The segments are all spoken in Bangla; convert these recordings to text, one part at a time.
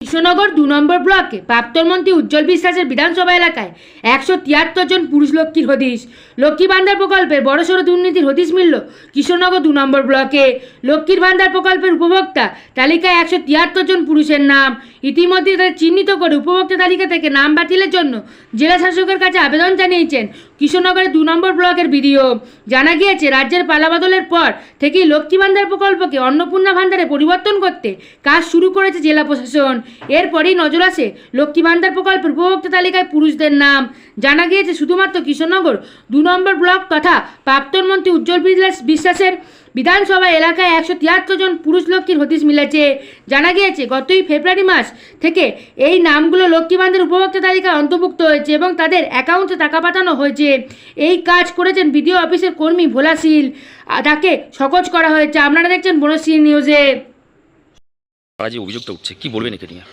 কৃষ্ণনগর 2 নম্বর ব্লকে প্রাক্তন মন্ত্রী উজ্জ্বল বিশ্বাসের বিধানসভা এলাকায় 173 জন পুরুষ লক্ষ্মীর হদিশ। লক্ষ্মী ভান্ডার প্রকল্পের বড়সড় দুর্নীতির হদিশ মিলল কৃষ্ণনগর 2 নম্বর ব্লকে। লক্ষ্মীর ভান্ডার প্রকল্পের উপভোক্তা তালিকায় 173 জন পুরুষের নাম। ইতিমধ্যে তাদের চিহ্নিত করে উপভোক্তা তালিকা থেকে নাম বাতিলের জন্য জেলা শাসকের কাছে আবেদন জানিয়েছেন কৃষ্ণনগরের 2 নম্বর ব্লকের বিডিও। জানা গিয়েছে, রাজ্যের পালাবদলের পর থেকেই লক্ষ্মী ভান্ডার প্রকল্পকে অন্নপূর্ণা ভান্ডারে পরিবর্তন করতে কাজ শুরু করেছে জেলা প্রশাসন। এরপরেই নজর আসে লক্ষ্মী ভান্ডার প্রকল্পের উপভোক্তা তালিকায় পুরুষদের নাম। জানা গিয়েছে, শুধুমাত্র কৃষ্ণনগর 2 নম্বর ব্লক তথা প্রাক্তন মন্ত্রী উজ্জ্বল বিশ্বাসের বিধানসভা এলাকায় 173 জন পুরুষ লক্ষ্মীর হদিশ মিলেছে। জানা গিয়েছে, গতই ফেব্রুয়ারি মাস থেকে এই নামগুলো লক্ষ্মী ভান্ডার উপভোক্তা তালিকায় অন্তর্ভুক্ত হয়েছে এবং তাদের অ্যাকাউন্টে টাকা পাঠানো হয়েছে। এই কাজ করেছেন বিডিও অফিসের কর্মী ভোলা শীল। তাকে সকোচ করা হয়েছে। আপনারা দেখছেন বনশ্রী নিউজে। আজ যে অভিযোগটা উঠছে, কি বলবেন একে নিয়ে?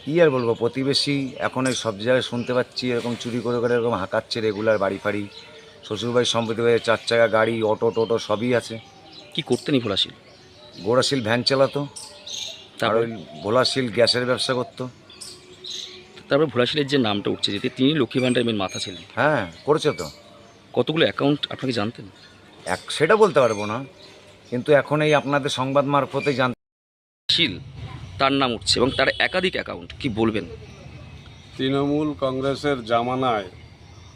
কী আর বলবো, প্রতিবেশী এখন এই সব জায়গায় শুনতে পাচ্ছি এরকম চুরি করে করে এরকম হাঁকাচ্ছে রেগুলার বাড়ি ফাড়ি। শ্বশুরবাড়ির সম্পত্তি হয়ে 4 চাকা গাড়ি, অটো টোটো সবই আছে। কি করতেন এই ভোলাশীল? গোড়াশীল ভ্যান চালাতো, আর ওই ভোলাশীল গ্যাসের ব্যবসা করতো। তারপরে ভোলাশীলের যে নামটা উঠছে, যেতে তিনি লক্ষ্মী ভান্ডারের মেন মাথা ছিলেন। হ্যাঁ, করেছে তো। কতগুলো অ্যাকাউন্ট আপনাকে জানতেন? সেটা বলতে পারবো না, কিন্তু এখন এই আপনাদের সংবাদ মারফতেই জানতে। শীল তার নাম উঠছে এবং তার একাধিক অ্যাকাউন্ট, কি বলবেন? তৃণমূল কংগ্রেসের জামানায়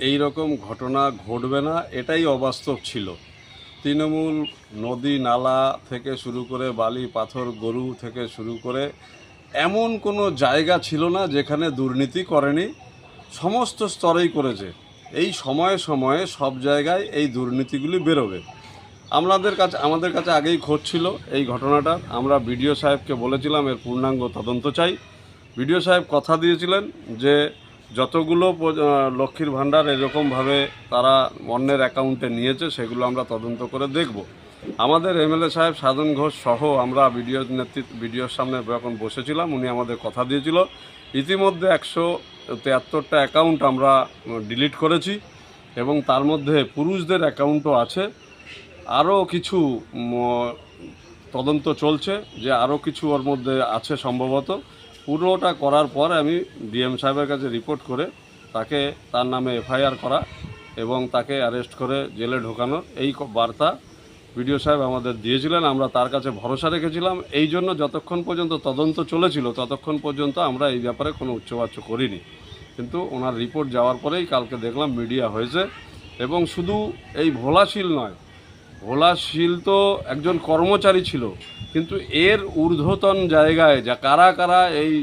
এই রকম ঘটনা ঘটবে না, এটাই অবাস্তব ছিল। তৃণমূল নদী নালা থেকে শুরু করে বালি পাথর গরু থেকে শুরু করে এমন কোনো জায়গা ছিল না যেখানে দুর্নীতি করেনি। সমস্ত স্তরেই করেছে। এই সময়ে সময়ে সব জায়গায় এই দুর্নীতিগুলি বেরোবে। আমাদের কাছে আগেই খোঁজ ছিল এই ঘটনাটার। আমরা বিডিও সাহেবকে বলেছিলাম এর পূর্ণাঙ্গ তদন্ত চাই। বিডিও সাহেব কথা দিয়েছিলেন যে যতগুলো লক্ষ্মীর ভাণ্ডার এরকমভাবে তারা অন্যের অ্যাকাউন্টে নিয়েছে সেগুলো আমরা তদন্ত করে দেখব। আমাদের এমএলএ সাহেব সাধন ঘোষ সহ আমরা বিডিওর সামনে যখন বসেছিলাম, উনি আমাদের কথা দিয়েছিল। ইতিমধ্যে 173টা অ্যাকাউন্ট আমরা ডিলিট করেছি এবং তার মধ্যে পুরুষদের অ্যাকাউন্টও আছে। আরও কিছু তদন্ত চলছে, যে আরও কিছু ওর মধ্যে আছে সম্ভবত। পুরোটা করার পর আমি ডিএম সাহেবের কাছে রিপোর্ট করে তাকে তার নামে এফআইআর করা এবং তাকে অ্যারেস্ট করে জেলে ঢোকানোর এই বার্তা বিডিও সাহেব আমাদের দিয়েছিলেন। আমরা তার কাছে ভরসা রেখেছিলাম। এই জন্য যতক্ষণ পর্যন্ত তদন্ত চলেছিল ততক্ষণ পর্যন্ত আমরা এই ব্যাপারে কোনো উচ্চবাচ্য করিনি। কিন্তু ওনার রিপোর্ট যাওয়ার পরেই কালকে দেখলাম মিডিয়া হয়েছে। এবং শুধু এই ভোলাশীল নয়, ভোলাশীল তো একজন কর্মচারী ছিল, কিন্তু এর ঊর্ধ্বতন জায়গায় যা কারা কারা এই